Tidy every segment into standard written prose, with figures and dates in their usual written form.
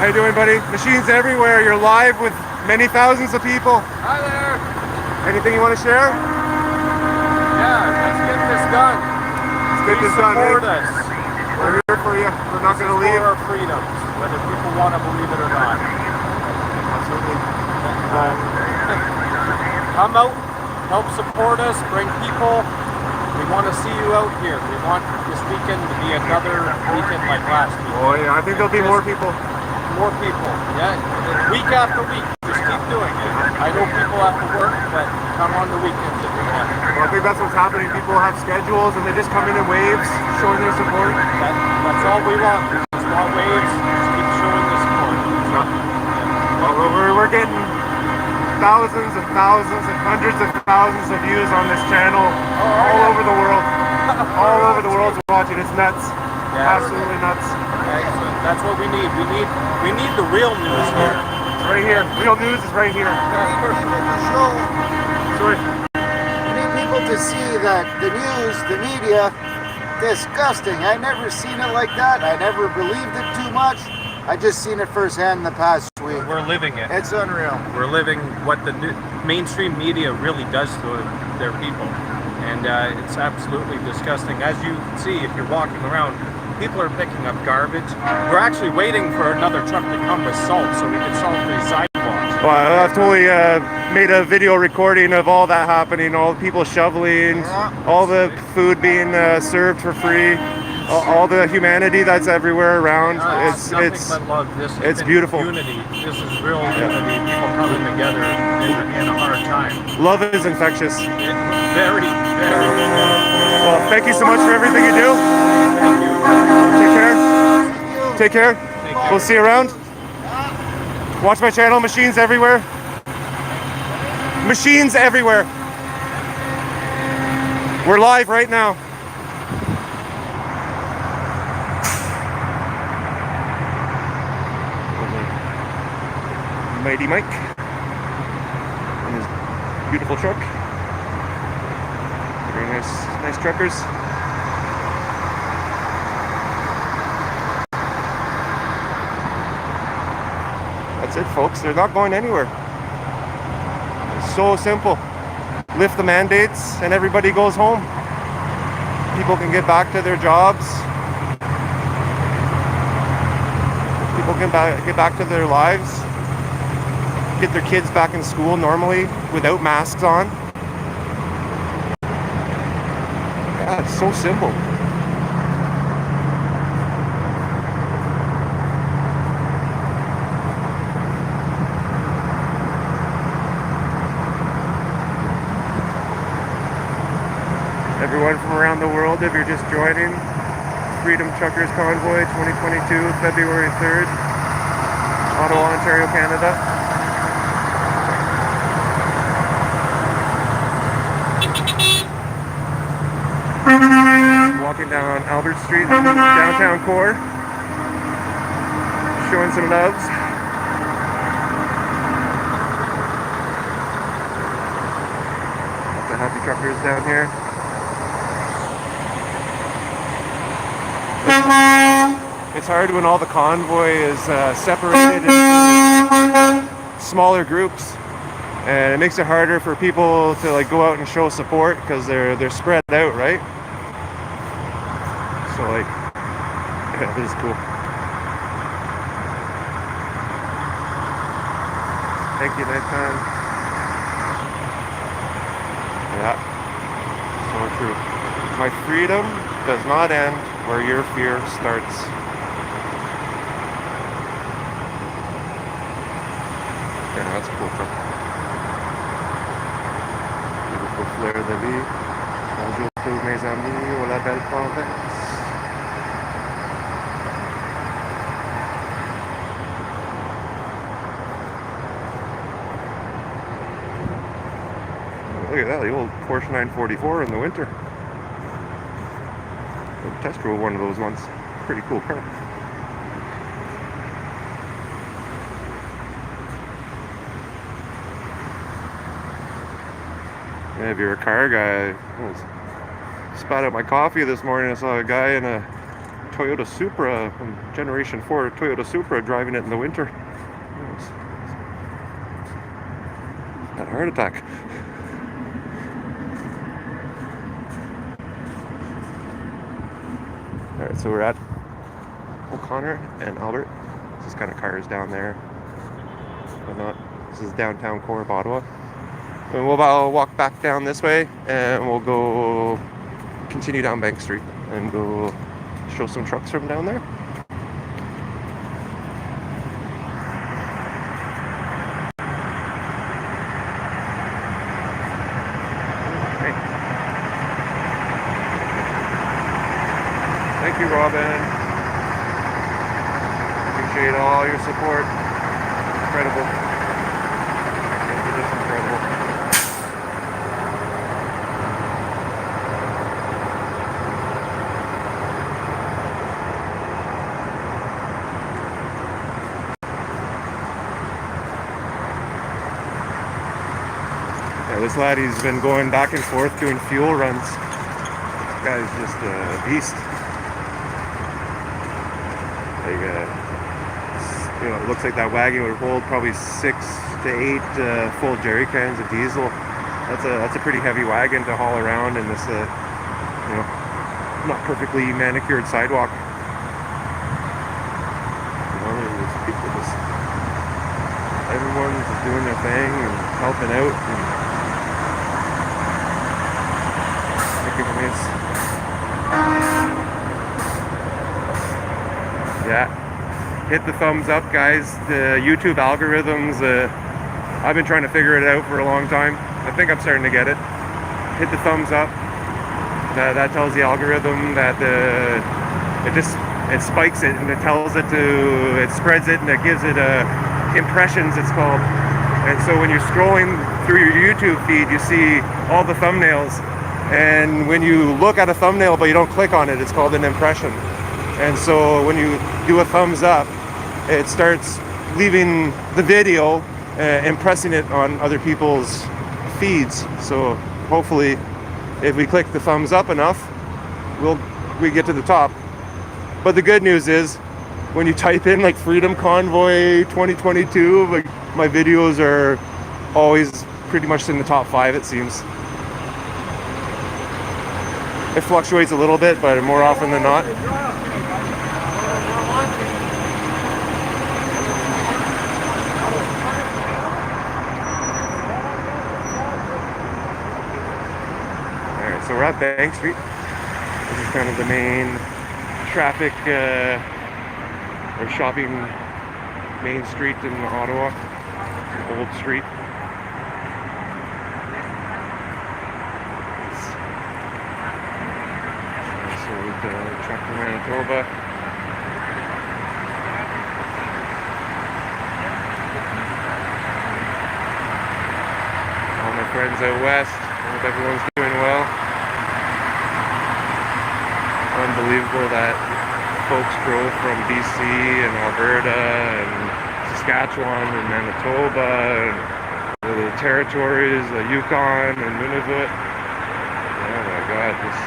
How you doing, buddy? Machines everywhere. You're live with many thousands of people. Hi there. Anything you want to share? Yeah, let's get this done. Let's get this done. Support us. We're here for you. We're not going to leave. For our freedoms, whether people want to believe it or not. Absolutely. Come out, help support us, bring people. We want to see you out here. We want this weekend to be another weekend like last week. Oh yeah, I think there'll be more people. More people, yeah. Week after week, just keep doing it. I know people have to work, but come on the weekends if you can. Well, I think that's what's happening. People have schedules and they just come in waves, showing their support. That's all we want. We just want waves. Just keep showing the support. Well, we're getting thousands and thousands and hundreds of thousands of views on this channel all over the world. All over the world's watching. It's nuts. Yeah. Absolutely nuts. Excellent. That's what we need. We need the real news here. It's right here. Real news is right here. We need people to show. Sorry. We need people to see that the news, the media, disgusting. I never seen it like that. I never believed it too much. I just seen it firsthand in the past week. We're living it. It's unreal. We're living what the mainstream media really does to their people. And it's absolutely disgusting. As you can see, if you're walking around, people are picking up garbage. We're actually waiting for another truck to come with salt so we can salt the sidewalks. Well, I've totally made a video recording of all that happening, all the people shoveling, all the food being served for free, all the humanity that's everywhere around. It's but love. It's beautiful. Unity. This is real unity. People coming together in a hard time. Love is infectious. Very, very. Well, thank you so much for everything you do. Thank you. Take care. We'll see you around. Watch my channel, Machines Everywhere. Machines Everywhere. We're live right now. Mighty Mike and his beautiful truck. Very nice truckers. That's it, folks. They're not going anywhere. It's so simple. Lift the mandates and everybody goes home. People can get back to their jobs. People can get back to their lives. Get their kids back in school normally without masks on. Yeah, it's so simple. Everyone from around the world, if you're just joining, Freedom Convoy 2022, February 3rd, Ottawa, Ontario, Canada. Walking down Albert Street, downtown core, showing some loves. Lots of happy truckers down here. It's hard when all the convoy is separated into smaller groups, and it makes it harder for people to like go out and show support because they're spread out, right? So like, yeah, this is cool. Thank you, nighttime. Yeah, so true. My freedom does not end where your fear starts. Yeah, that's a cool truck. Beautiful fleur de vie. Bonjour tous mes amis, ou la belle province. Look at that, the old Porsche 944 in the winter. I test drove one of those once. Pretty cool car. Yeah, if you're a car guy, I spotted my coffee this morning. I saw a guy in a Toyota Supra, Generation 4 Toyota Supra, driving it in the winter. Had a heart attack. Alright, so we're at O'Connor and Albert. This is kind of cars down there. Whatnot. This is downtown core of Ottawa. And we'll walk back down this way and we'll go continue down Bank Street and go show some trucks from down there. Okay. Thank you, Robin. Appreciate all your support. Incredible. It is incredible. Yeah, this lad, he's been going back and forth doing fuel runs. This guy's just a beast. Like, you know, it looks like that wagon would hold probably 6 to 8 full jerry cans of diesel. That's a pretty heavy wagon to haul around in this, you know, not perfectly manicured sidewalk. You know, there's people just, everyone's just doing their thing and helping out. And yeah, hit the thumbs up, guys. The YouTube algorithms, I've been trying to figure it out for a long time. I think I'm starting to get it. Hit the thumbs up. That tells the algorithm that it spikes it and it tells it it spreads it and it gives it impressions, it's called. And so when you're scrolling through your YouTube feed, you see all the thumbnails. And when you look at a thumbnail but you don't click on it, it's called an impression. And so when you do a thumbs up, it starts leaving the video, impressing it on other people's feeds. So hopefully, if we click the thumbs up enough, we get to the top. But the good news is, when you type in like Freedom Convoy 2022, like my videos are always pretty much in the top 5, it seems. It fluctuates a little bit, but more often than not. Alright, so we're at Bank Street. This is kind of the main traffic or shopping main street in Ottawa. Old Street. Truck from Manitoba. All my friends out west, I hope everyone's doing well. Unbelievable that folks drove from BC and Alberta and Saskatchewan and Manitoba and the territories, the Yukon and Nunavut. Oh my God, this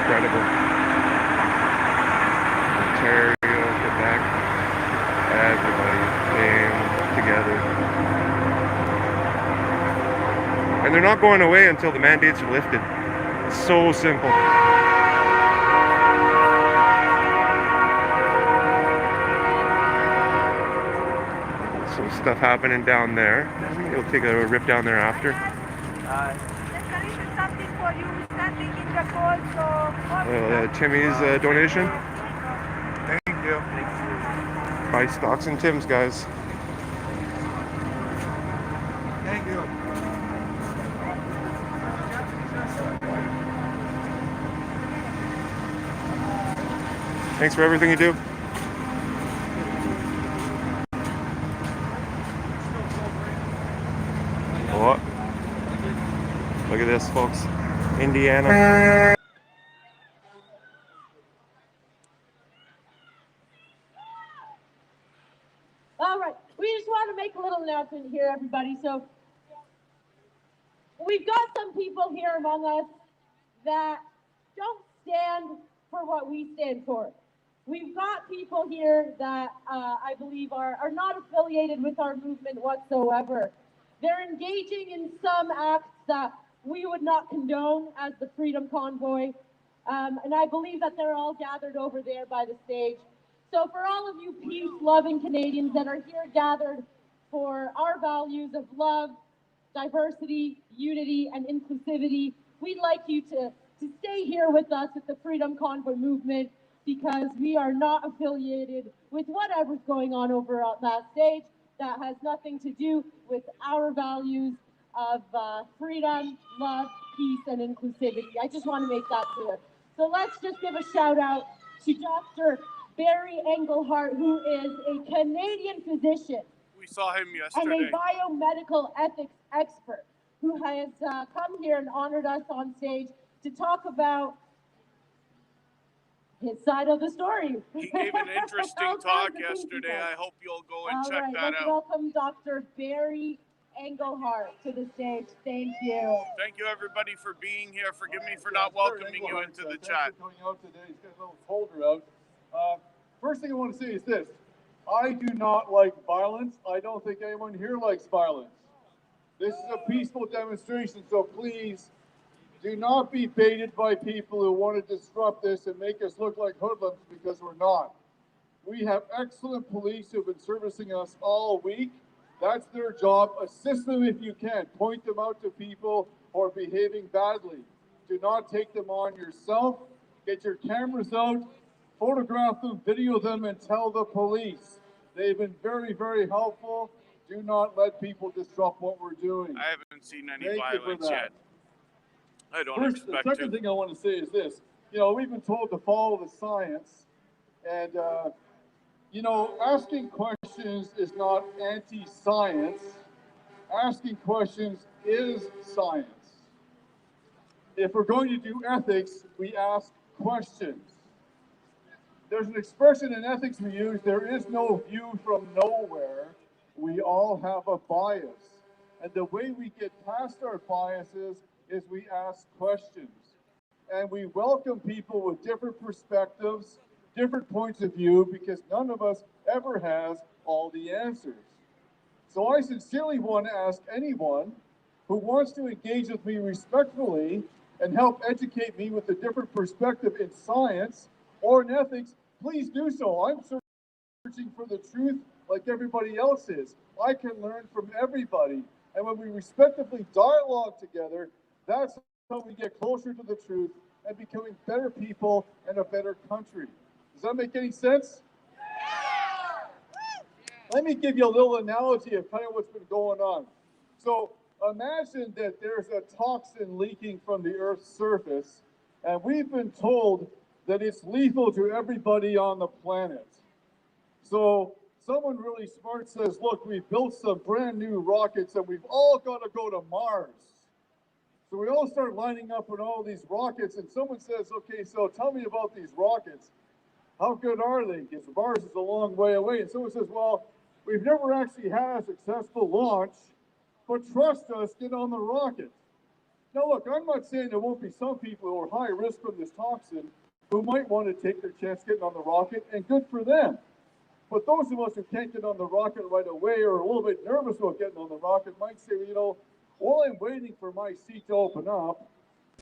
incredible. Ontario, Quebec, everybody came together. And they're not going away until the mandates are lifted. It's so simple. Some stuff happening down there. We'll take a rip down there after. Timmy's donation. Thank you. Buy stocks and Tim's, guys. Thank you. Thanks for everything you do. What? Look at this, folks. Indiana. All right, we just want to make a little announcement here, everybody. So we've got some people here among us that don't stand for what we stand for. We've got people here that I believe are not affiliated with our movement whatsoever. They're engaging in some acts that we would not condone as the Freedom Convoy. And I believe that they're all gathered over there by the stage. So for all of you peace-loving Canadians that are here gathered for our values of love, diversity, unity, and inclusivity, we'd like you to stay here with us at the Freedom Convoy movement, because we are not affiliated with whatever's going on over on that stage. That has nothing to do with our values of freedom, love, peace, and inclusivity. I just want to make that clear. So let's just give a shout out to Dr. Barry Engelhart, who is a Canadian physician. We saw him And a yesterday. biomedical ethics expert who has come here and honored us on stage to talk about his side of the story. He gave an interesting talk yesterday. I hope you'll go and check that let's out. welcome Dr. Barry Engelhart to the stage. Thank you. Thank you, everybody, for being here. Forgive me for not welcoming you into the chat. Thanks for coming out today. He's got a little folder out. First thing I want to say is this. I do not like violence. I don't think anyone here likes violence. This is a peaceful demonstration, so please do not be baited by people who want to disrupt this and make us look like hoodlums, because we're not. We have excellent police who have been servicing us all week. That's their job. Assist them if you can. Point them out to people who are behaving badly. Do not take them on yourself. Get your cameras out, photograph them, video them, and tell the police. They've been very, very helpful. Do not let people disrupt what we're doing. I haven't seen any Thank you for violence that. yet. I don't First, expect the second to. thing I want to say is this. You know, we've been told to follow the science, and you know, asking questions is not anti-science. Asking questions is science. If we're going to do ethics, we ask questions. There's an expression in ethics we use, there is no view from nowhere. We all have a bias. And the way we get past our biases is we ask questions. And we welcome people with different perspectives, different points of view, because none of us ever has all the answers. So I sincerely want to ask anyone who wants to engage with me respectfully and help educate me with a different perspective in science or in ethics, please do so. I'm searching for the truth like everybody else is. I can learn from everybody. And when we respectively dialogue together, that's how we get closer to the truth and becoming better people and a better country. Does that make any sense? Let me give you a little analogy of kind of what's been going on. So imagine that there's a toxin leaking from the Earth's surface, and we've been told that it's lethal to everybody on the planet. So someone really smart says, look, we've built some brand new rockets and we've all got to go to Mars. So we all start lining up on all these rockets, and someone says, okay, so tell me about these rockets. How good are they? Because Mars is a long way away. And someone says, well, we've never actually had a successful launch, but trust us, get on the rocket. Now, look, I'm not saying there won't be some people who are high risk from this toxin who might want to take their chance getting on the rocket, and good for them. But those of us who can't get on the rocket right away or are a little bit nervous about getting on the rocket might say, well, you know, while I'm waiting for my seat to open up,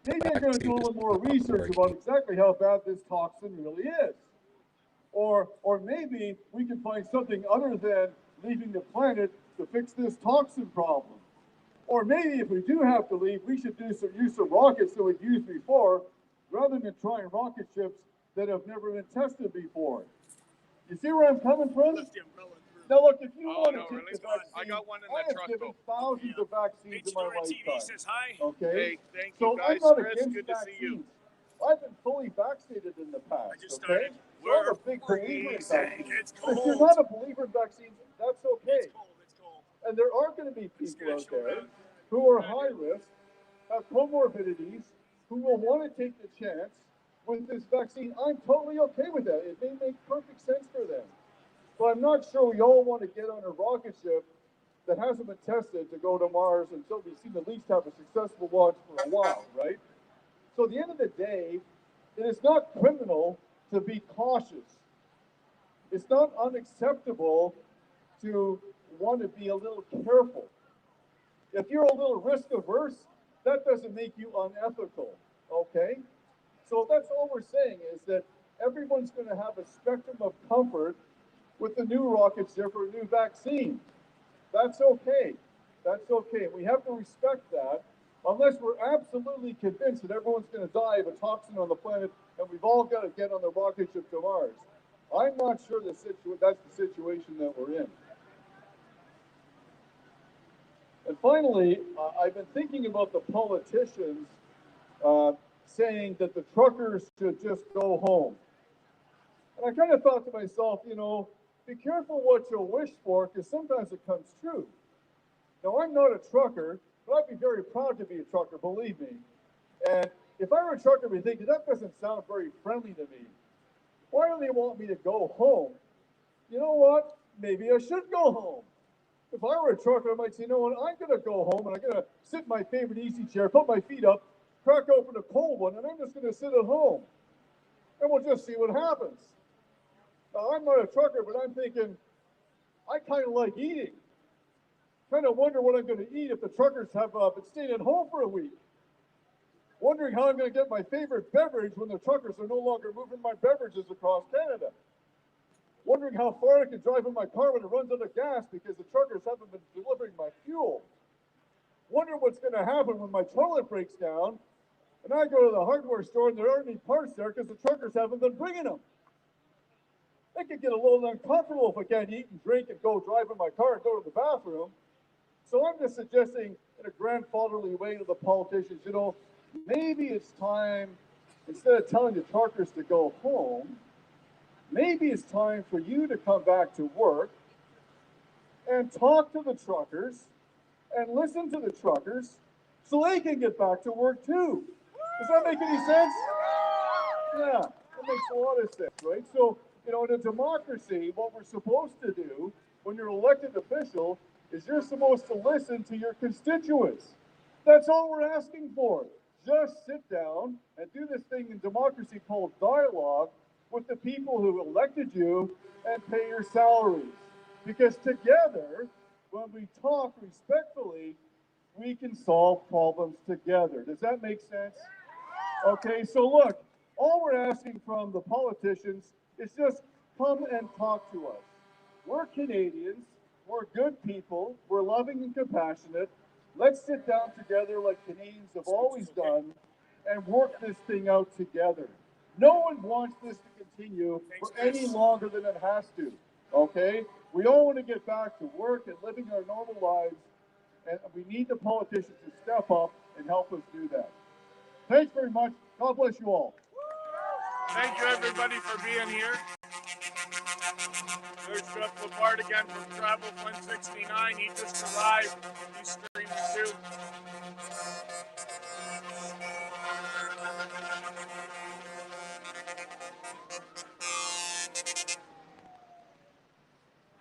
maybe I'm going to do a little more research about exactly how bad this toxin really is. Or maybe we can find something other than leaving the planet to fix this toxin problem. Or maybe if we do have to leave, we should use some rockets that we've used before, rather than trying rocket ships that have never been tested before. You see where I'm coming from? Now look, if you want to take the vaccine, I got one in I the have truck. given thousands of vaccines in my lifetime. hi. Okay? Hey, thank So you I'm guys. not Chris, against good to see you. vaccines. I've been fully vaccinated in the past. I just okay? started. So I'm a big believer in vaccines. But if you're not a believer in vaccines, that's okay. It's cold. And there are going to be people out there who are high risk, have comorbidities, who will want to take the chance with this vaccine. I'm totally okay with that. It may make perfect sense for them. But I'm not sure we all want to get on a rocket ship that hasn't been tested to go to Mars until we seem at least have a successful launch for a while, right? So at the end of the day, It is not criminal to be cautious. It's not unacceptable to want to be a little careful. If you're a little risk averse, that doesn't make you unethical, okay? So that's all we're saying, is that everyone's going to have a spectrum of comfort with the new rocket ship or a new vaccine. That's okay. That's okay. We have to respect that, unless we're absolutely convinced that everyone's going to die of a toxin on the planet and we've all got to get on the rocket ship to Mars. I'm not sure that's the situation that we're in. And finally, I've been thinking about the politicians saying that the truckers should just go home. And I kind of thought to myself, you know, be careful what you wish for, because sometimes it comes true. Now, I'm not a trucker, but I'd be very proud to be a trucker, believe me. And if I were a trucker, I'd be thinking, that doesn't sound very friendly to me. Why do they want me to go home? You know what? Maybe I should go home. If I were a trucker, I might say, you know what, I'm going to go home and I'm going to sit in my favorite easy chair, put my feet up, crack open a cold one, and I'm just going to sit at home. And we'll just see what happens. Now, I'm not a trucker, but I'm thinking, I kind of like eating. Kind of wonder what I'm going to eat if the truckers have been staying at home for a week. Wondering how I'm going to get my favorite beverage when the truckers are no longer moving my beverages across Canada. Wondering how far I can drive in my car when it runs out of gas because the truckers haven't been delivering my fuel. Wondering what's going to happen when my toilet breaks down and I go to the hardware store and there aren't any parts there because the truckers haven't been bringing them. I could get a little uncomfortable if I can't eat and drink and go drive in my car and go to the bathroom. So I'm just suggesting in a grandfatherly way to the politicians, you know, maybe it's time, instead of telling the truckers to go home, maybe it's time for you to come back to work and talk to the truckers and listen to the truckers so they can get back to work too. Does that make any sense? Yeah, that makes a lot of sense, right? So, you know, in a democracy, what we're supposed to do when you're an elected official is you're supposed to listen to your constituents. That's all we're asking for. Just sit down and do this thing in democracy called dialogue with the people who elected you and pay your salaries. Because together, when we talk respectfully, we can solve problems together. Does that make sense? Okay, so look, all we're asking from the politicians is just come and talk to us. We're Canadians, we're good people, we're loving and compassionate. Let's sit down together like Canadians have always done and work this thing out together. No one wants this to continue for any longer than it has to, okay? We all want to get back to work and living our normal lives, and we need the politicians to step up and help us do that. Thanks very much. God bless you all. Thank you, everybody, for being here. There's Jeff Lepard again from Travel 169. He just arrived. He's streaming too.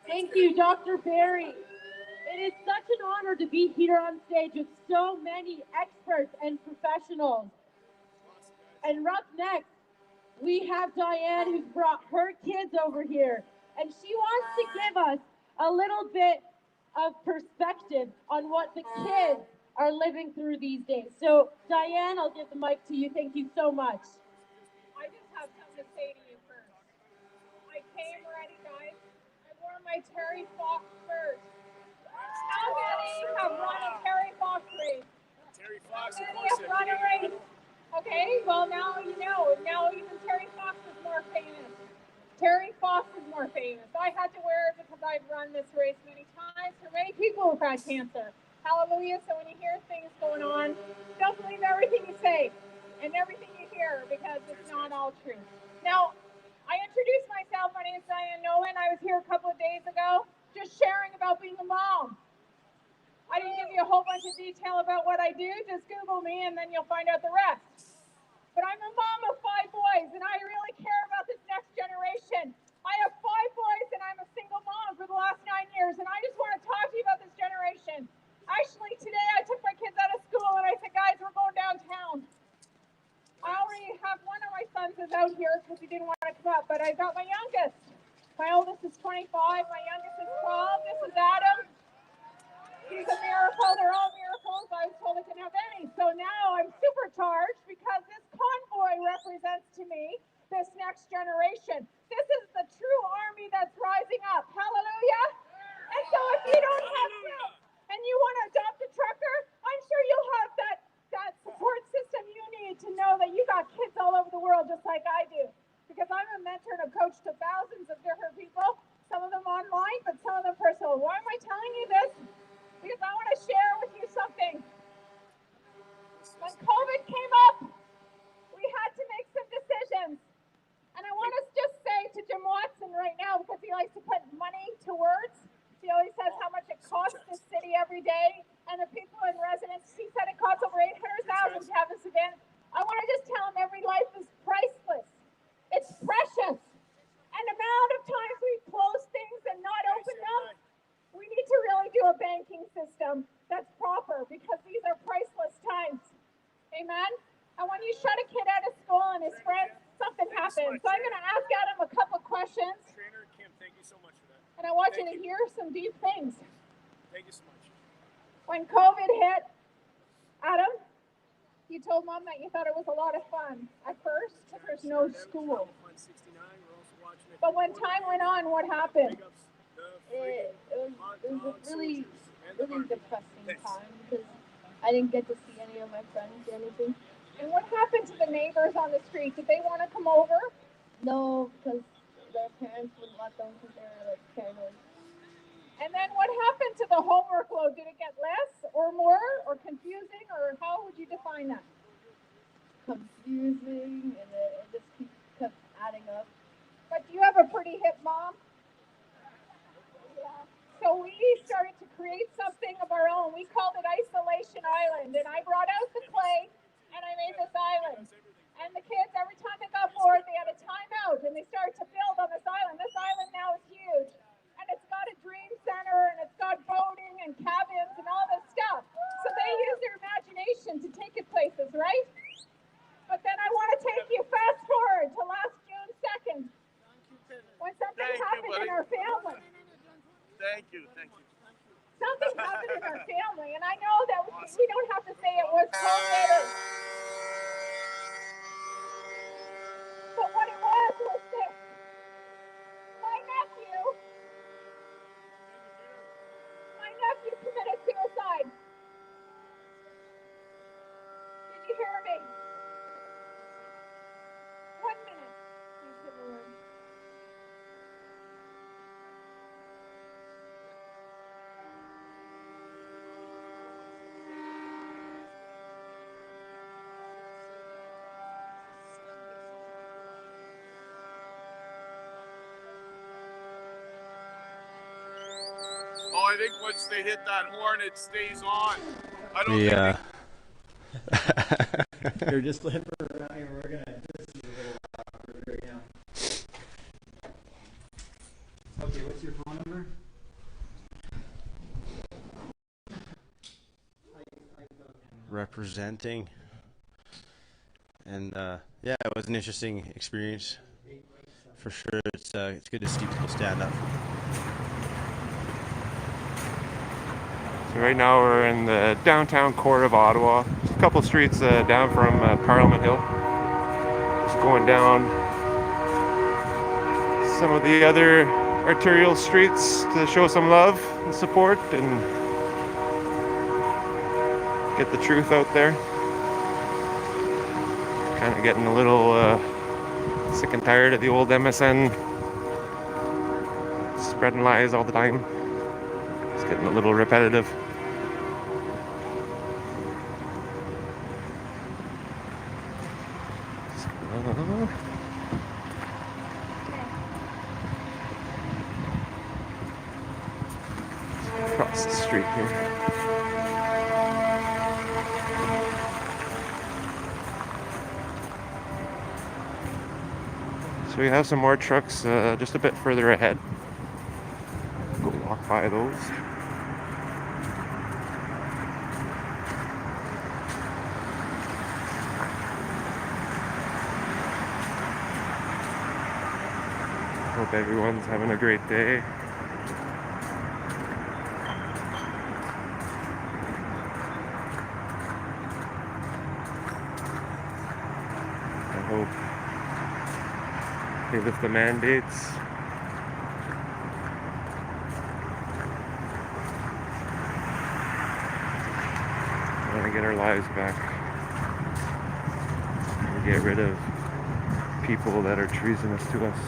Thank you, Dr. Barry. It is such an honor to be here on stage with so many experts and professionals. And up next, we have Diane, who's brought her kids over here, and she wants to give us a little bit of perspective on what the kids are living through these days. So, Diane, I'll give the mic to you. Thank you so much. I just have something to say to you first. I came ready, guys. I wore my Terry Fox shirt. How many have run a Terry Fox race? Terry Fox, How of many course. have run a race? Okay, well now you know. Now even Terry Fox is more famous. Terry Fox is more famous. I had to wear it because I've run this race many times for many people who've had cancer. Hallelujah. So when you hear things going on, don't believe everything you say and everything you hear because it's not all true. Now, I introduced myself. My name is Diane Nolan. I was here a couple of days ago just sharing about being a mom. I didn't give you a whole bunch of detail about what I do. Just Google me and then you'll find out the rest. But I'm a mom of 5 boys and I really care about this next generation. I have 5 boys and I'm a single mom for the last 9 years and I just want to talk to you about this generation. Actually, today I took my kids out of school and I said, guys, we're going downtown. I already have one of my sons out here because he didn't want to come up. But I got my youngest. My oldest is 25. My youngest is 12. This is Adam. He's a miracle. They're all miracles. I was told I couldn't have any. So now I'm supercharged because this convoy represents to me this next generation. This is the true army that's rising up. Hallelujah. And so if you don't have fruit and you want to adopt a trucker, I'm sure you'll have that support system you need to know that you got kids all over the world just like I do. Because I'm a mentor and a coach to thousands of different people, some of them online, but some of them personal. Why am I telling you this? Because I want to share with you something. When COVID came up, we had to make some decisions. And I want to just say to Jim Watson right now, because he likes to put money to words, he always says how much it costs this city every day, and the people in residence, he said it costs over $800,000 to have this event. I want to just tell him every life is priceless. It's precious. And the amount of times we close things and not open them, we need to really do a banking system that's proper because these are priceless times. Amen? And when you shut a kid out of school and his friends, something happens. So I'm going to ask Adam a couple questions. Trainer Kim, thank you so much for that. And I want you to hear some deep things. Thank you so much. When COVID hit, Adam, you told Mom that you thought it was a lot of fun at first because there's no school. But when time went on, what happened? It was a really depressing time because I didn't get to see any of my friends or anything. And what happened to the neighbors on the street? Did they want to come over? No, because their parents wouldn't let them because they were like paranoid. And then what happened to the homework load? Did it get less or more or confusing, or how would you define that? Confusing, and it just kept adding up. But you have a pretty hip mom. Yeah. So we started to create something of our own. We called it Isolation Island, and I brought out the clay, and I made this island. And the kids, every time they got bored, they had a timeout, and they started to build on this island. This island now is huge. And it's got a dream center, and it's got boating and cabins and all this stuff. So they use their imagination to take it places, right? But then I want to take you fast forward to last June 2nd, when something happened in our family. Thank you. Something happened in our family, and I know that we don't have to say it was COVID. But what it was this. My nephew committed suicide. Did you hear me? 1 minute. Thank you, Lord. Oh, I think once they hit that horn, it stays on. I don't think They're just living around here. We're gonna. This is a little awkward right now. Okay, what's your phone number? Representing, and yeah, it was an interesting experience for sure. It's good to see people stand up. So right now we're in the downtown core of Ottawa, a couple streets down from Parliament Hill. Just going down some of the other arterial streets to show some love and support and get the truth out there. Kind of getting a little sick and tired of the old MSN spreading lies all the time. It's getting a little repetitive. Across the street here. So we have some more trucks just a bit further ahead. Go walk by those. Hope everyone's having a great day. I hope they lift the mandates. I want to get our lives back. And get rid of people that are treasonous to us.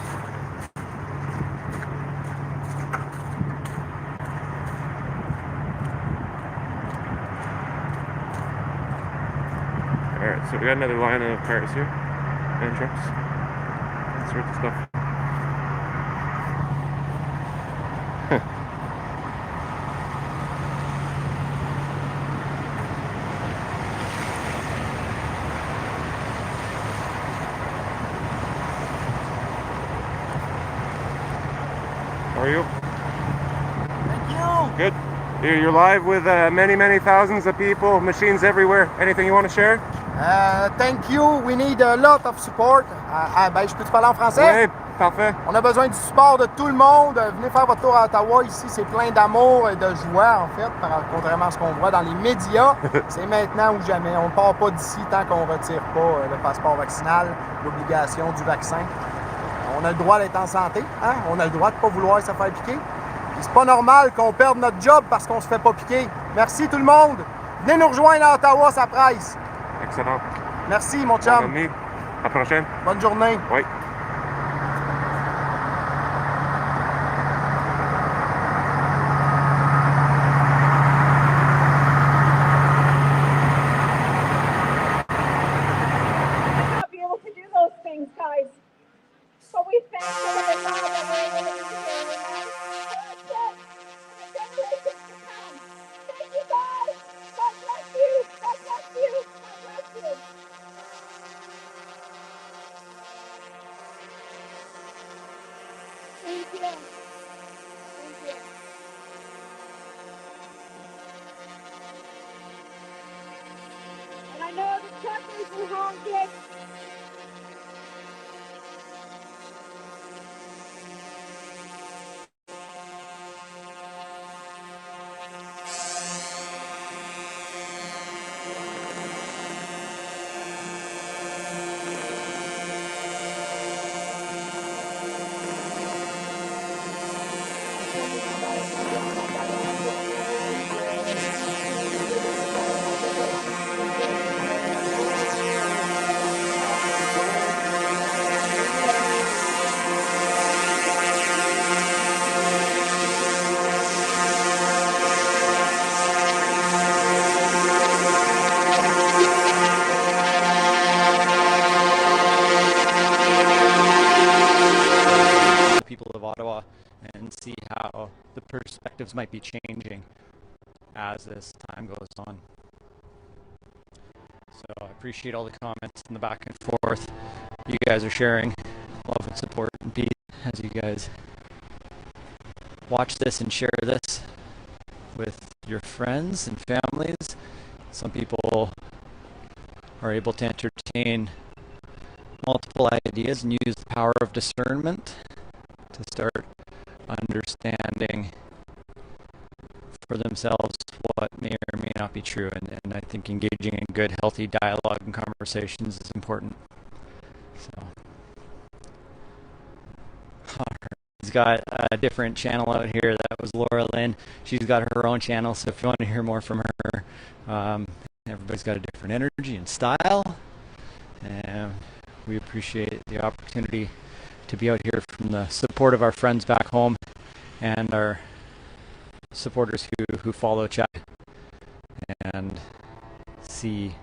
Alright, so we got another line of cars here and trucks. All sorts of stuff. How are you? Thank you. Good. You're live with many thousands of people, machines everywhere. Anything you want to share? Thank you. We need a lot of support. Ben, je peux te parler en français? Oui, parfait. On a besoin du support de tout le monde. Venez faire votre tour à Ottawa. Ici, c'est plein d'amour et de joie, en fait, contrairement à ce qu'on voit dans les médias. C'est maintenant ou jamais. On ne part pas d'ici tant qu'on ne retire pas le passeport vaccinal, l'obligation du vaccin. On a le droit d'être en santé. Hein? On a le droit de ne pas vouloir se faire piquer. Puis c'est pas normal qu'on perde notre job parce qu'on se fait pas piquer. Merci tout le monde. Venez nous rejoindre à Ottawa, ça presse. Excellent. Merci, mon chum. Mon ami. À la prochaine. Bonne journée. Oui. Not be able to do those things, guys. But we thank you for the God that we're able to do it. That's it. The generations to come. Thank you, God. God bless you. God bless you. God bless you. Thank you. Thank you. And I know the truckers will honk it. People of Ottawa and see how the perspectives might be changing as this time goes on. So I appreciate all the comments and the back and forth you guys are sharing. Love and support and peace as you guys watch this and share this with your friends and families. Some people are able to entertain multiple ideas and use the power of discernment to start understanding for themselves what may or may not be true. And I think engaging in good, healthy dialogue and conversations is important. So, he's got a different channel out here. That was Laura Lynn. She's got her own channel. So if you want to hear more from her, everybody's got a different energy and style. And we appreciate the opportunity to be out here from the support of our friends back home and our supporters who follow Chad and see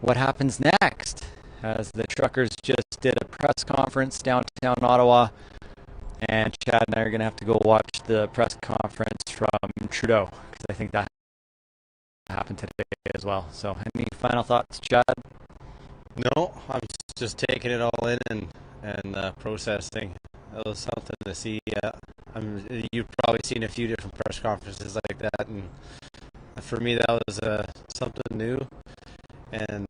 what happens next, as the truckers just did a press conference downtown Ottawa, and Chad and I are going to have to go watch the press conference from Trudeau, because I think that happened today as well. So any final thoughts, Chad? No, I'm just taking it all in and processing. It was something to see. You've probably seen a few different press conferences like that, and for me that was something new, and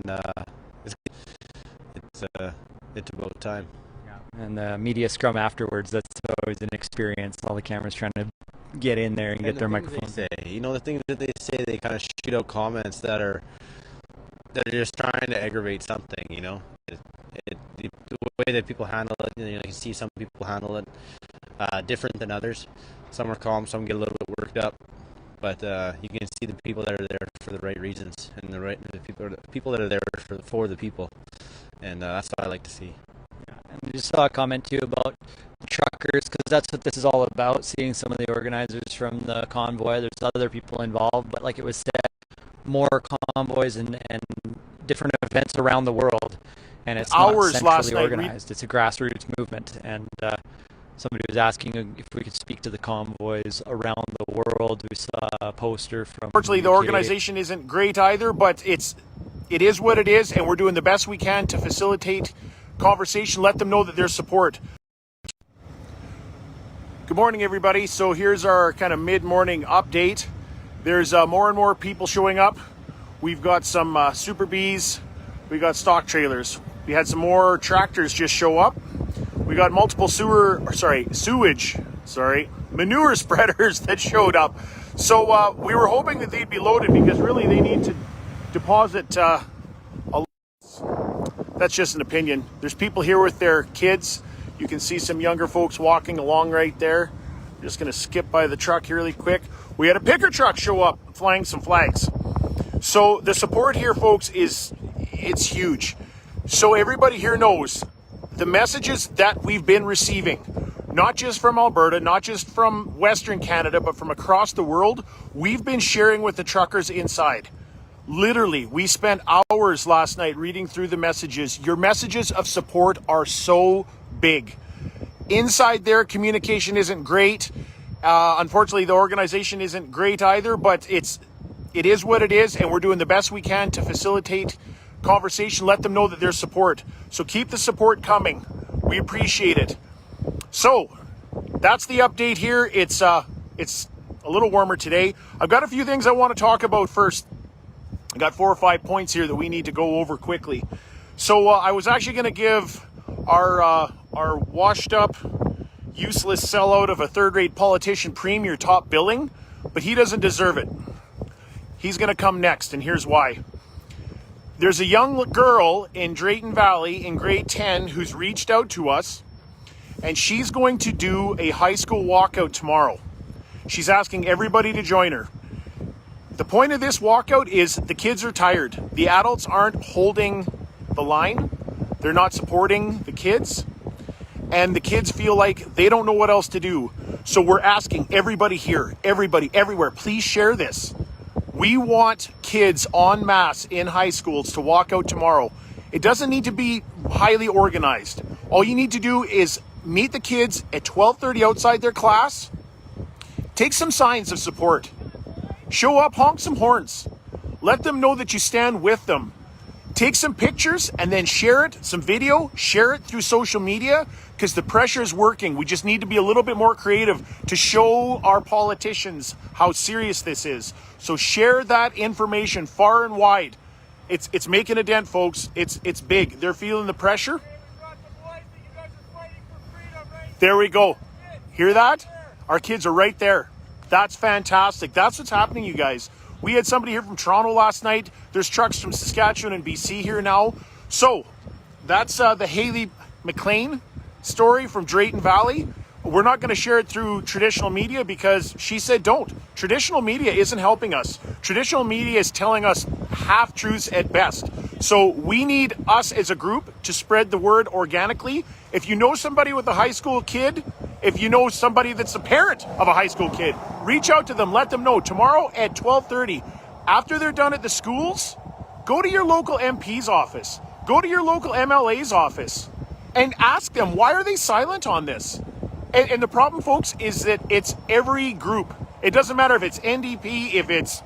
it's about time. Yeah, And the media scrum afterwards, that's always an experience. All the cameras trying to get in there and get their microphone. Say, the things that they say, they kind of shoot out comments that are just trying to aggravate something. The way that people handle it, you can see some people handle it different than others. Some are calm, some get a little bit worked up, but you can see the people that are there for the right reasons and the people that are there for the people, and that's what I like to see. And we just saw a comment too about the truckers, because that's what this is all about, seeing some of the organizers from the convoy. There's other people involved, but like it was said, more convoys and different events around the world. And it's not centrally organized. It's a grassroots movement. And somebody was asking if we could speak to the convoys around the world. We saw a poster from... Unfortunately, the organization isn't great either, but it is what it is, and we're doing the best we can to facilitate conversation, let them know that there's support. Good morning, everybody. So here's our kind of mid-morning update. There's more and more people showing up. We've got some Super Bs. We got stock trailers. We had some more tractors just show up. We got multiple manure spreaders that showed up. So we were hoping that they'd be loaded because really they need to deposit That's just an opinion. There's people here with their kids. You can see some younger folks walking along right there. I'm just going to skip by the truck here really quick. We had a picker truck show up flying some flags. So the support here, folks, it's huge. So everybody here knows the messages that we've been receiving, not just from Alberta, not just from Western Canada, but from across the world, we've been sharing with the truckers inside. Literally, we spent hours last night reading through the messages. Your messages of support are so big. Inside there, communication isn't great. Unfortunately, the organization isn't great either, but it is what it is, and we're doing the best we can to facilitate conversation, let them know that there's support. So keep the support coming. We appreciate it. So that's the update here. It's a little warmer today. I've got a few things I want to talk about first. I got 4 or 5 points here that we need to go over quickly. So I was actually going to give our washed up, useless sellout of a third-rate politician premier top billing, but he doesn't deserve it. He's going to come next, and here's why. There's a young girl in Drayton Valley in grade 10 who's reached out to us, and she's going to do a high school walkout tomorrow. She's asking everybody to join her. The point of this walkout is the kids are tired. The adults aren't holding the line. They're not supporting the kids. And the kids feel like they don't know what else to do. So we're asking everybody here, everybody, everywhere, please share this. We want kids en masse in high schools to walk out tomorrow. It doesn't need to be highly organized. All you need to do is meet the kids at 12:30 outside their class. Take some signs of support. Show up, honk some horns. Let them know that you stand with them. Take some pictures and then share it, some video, share it through social media, because the pressure is working. We just need to be a little bit more creative to show our politicians how serious this is. So share that information far and wide. It's making a dent, folks. It's big. They're feeling the pressure. There we go. Hear that? Our kids are right there. That's fantastic. That's what's happening, you guys. We had somebody here from Toronto last night. There's trucks from Saskatchewan and BC here now. So that's the Haley McLean story from Drayton Valley. We're not going to share it through traditional media because she said don't. Traditional media isn't helping us. Traditional media is telling us half-truths at best. So we need us as a group to spread the word organically. If you know somebody with a high school kid, if you know somebody that's a parent of a high school kid, reach out to them, let them know. Tomorrow at 12:30, after they're done at the schools, go to your local MP's office. Go to your local MLA's office and ask them, why are they silent on this? And the problem, folks, is that it's every group. It doesn't matter if it's NDP, if it's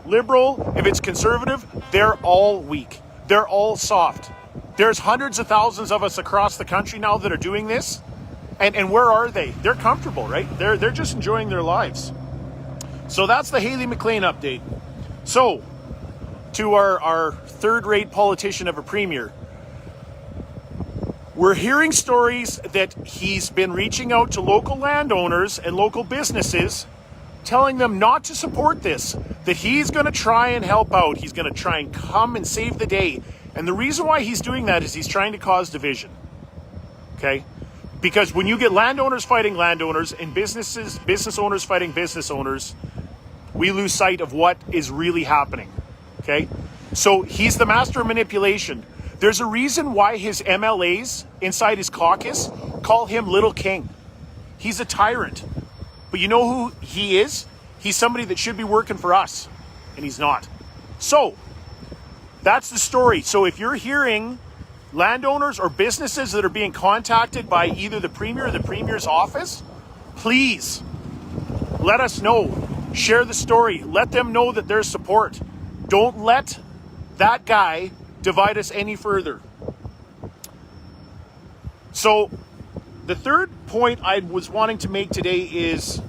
Liberal, if it's Conservative, they're all weak. They're all soft. There's hundreds of thousands of us across the country now that are doing this. And where are they? They're comfortable, right? They're just enjoying their lives. So that's the Haley McLean update. So, to our third-rate politician of a premier. We're hearing stories that he's been reaching out to local landowners and local businesses, telling them not to support this, that he's going to try and help out. He's going to try and come and save the day. And the reason why he's doing that is he's trying to cause division. Okay? Because when you get landowners fighting landowners and business owners fighting business owners, we lose sight of what is really happening. Okay? So he's the master of manipulation. There's a reason why his MLAs inside his caucus call him Little King. He's a tyrant. But you know who he is? He's somebody that should be working for us, and he's not. So, that's the story. So if you're hearing landowners or businesses that are being contacted by either the Premier or the Premier's office, please let us know. Share the story. Let them know that there's support. Don't let that guy divide us any further. So the third point I was wanting to make today is,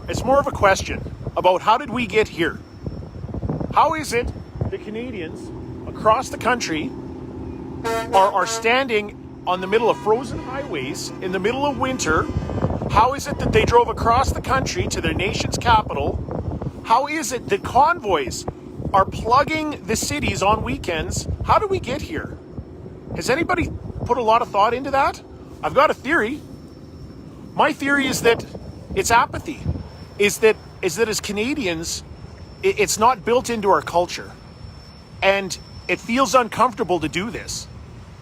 it's more of a question about how did we get here? How is it that Canadians across the country are standing on the middle of frozen highways in the middle of winter? How is it that they drove across the country to their nation's capital? How is it that convoys are plugging the cities on weekends? How do we get here? Has anybody put a lot of thought into that? I've got a theory. My theory is that it's apathy. Is that as Canadians, it's not built into our culture. And it feels uncomfortable to do this.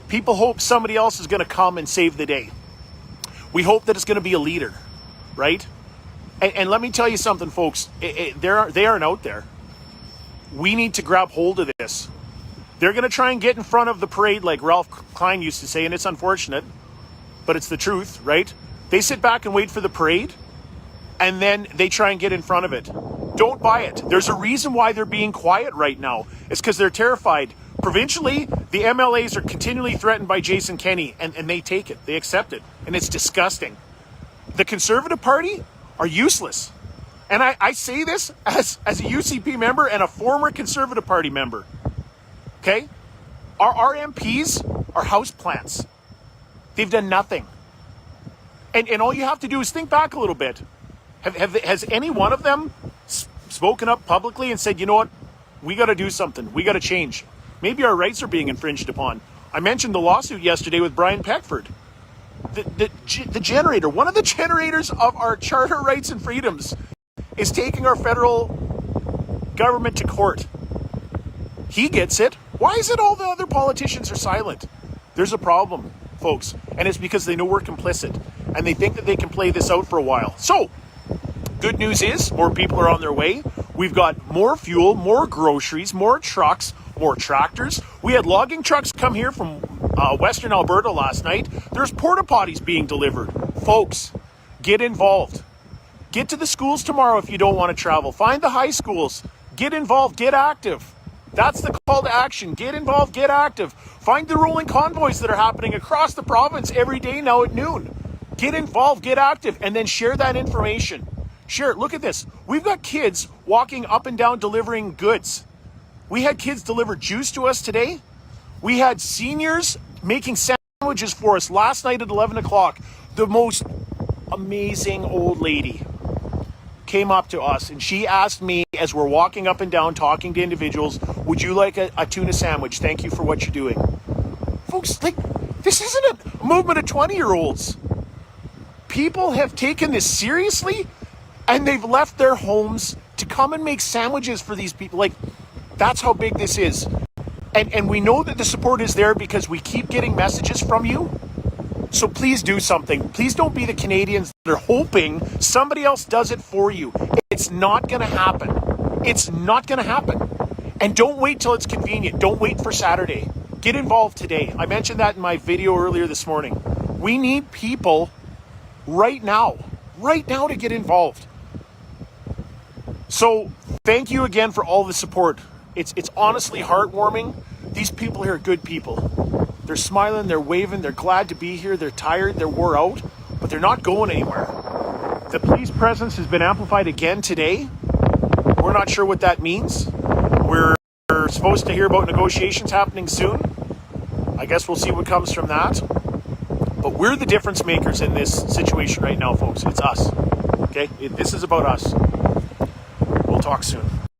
People hope somebody else is going to come and save the day. We hope that it's going to be a leader, right? And let me tell you something, folks. They aren't out there. We need to grab hold of this. They're going to try and get in front of the parade like Ralph Klein used to say, and it's unfortunate, but it's the truth, right? They sit back and wait for the parade, and then they try and get in front of it. Don't buy it. There's a reason why they're being quiet right now. It's because they're terrified. Provincially, the MLAs are continually threatened by Jason Kenney, and they take it. They accept it, and it's disgusting. The Conservative Party are useless. And I say this as a UCP member and a former Conservative Party member. Okay? Our MPs are houseplants. They've done nothing. And all you have to do is think back a little bit. Has any one of them spoken up publicly and said, you know what, we got to do something. We got to change. Maybe our rights are being infringed upon. I mentioned the lawsuit yesterday with Brian Peckford. The generator, one of the generators of our charter rights and freedoms, is taking our federal government to court. He gets it. Why is it all the other politicians are silent? There's a problem, folks, and it's because they know we're complicit, and they think that they can play this out for a while. So, good news is, more people are on their way. We've got more fuel, more groceries, more trucks, more tractors. We had logging trucks come here from Western Alberta last night. There's porta potties being delivered. Folks, get involved. Get to the schools tomorrow if you don't want to travel. Find the high schools. Get involved. Get active. That's the call to action. Get involved. Get active. Find the rolling convoys that are happening across the province every day now at noon. Get involved. Get active. And then share that information. Share it. Look at this. We've got kids walking up and down delivering goods. We had kids deliver juice to us today. We had seniors making sandwiches for us last night at 11 o'clock. The most amazing old lady came up to us and she asked me as we're walking up and down talking to individuals, would you like a tuna sandwich? Thank you for what you're doing. Folks, like, this isn't a movement of 20-year-olds. People have taken this seriously and they've left their homes to come and make sandwiches for these people. Like, that's how big this is. And we know that the support is there because we keep getting messages from you. So please do something. Please don't be the Canadians that are hoping somebody else does it for you. It's not going to happen. It's not going to happen. And don't wait till it's convenient. Don't wait for Saturday. Get involved today. I mentioned that in my video earlier this morning. We need people right now to get involved. So thank you again for all the support. It's honestly heartwarming. These people here are good people. They're smiling, they're waving, they're glad to be here, they're tired, they're wore out, but they're not going anywhere. The police presence has been amplified again today. We're not sure what that means. We're supposed to hear about negotiations happening soon. I guess we'll see what comes from that. But we're the difference makers in this situation right now, folks. It's us. Okay? This is about us. We'll talk soon.